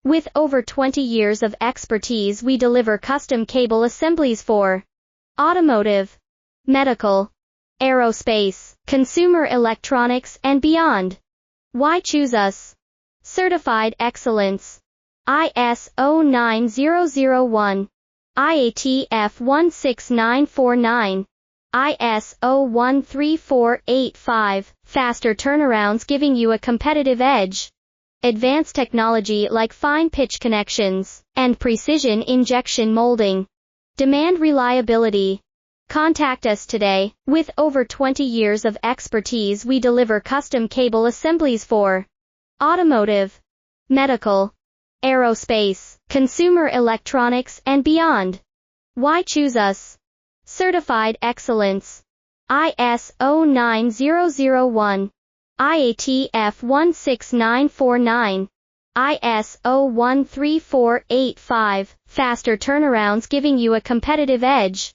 With over 20 years of expertise, we deliver custom cable assemblies for automotive, medical, aerospace, consumer electronics, and beyond. Why choose us? Certified excellence. ISO 9001, IATF 16949, ISO 13485, faster turnarounds giving you a competitive edge. Advanced technology like fine pitch connections and precision injection molding. Demand reliability. Contact us today. With over 20 years of expertise, we deliver custom cable assemblies for automotive, medical, aerospace, consumer electronics, and beyond. Why choose us? Certified excellence. ISO 9001, IATF 16949, ISO 13485, faster turnarounds giving you a competitive edge.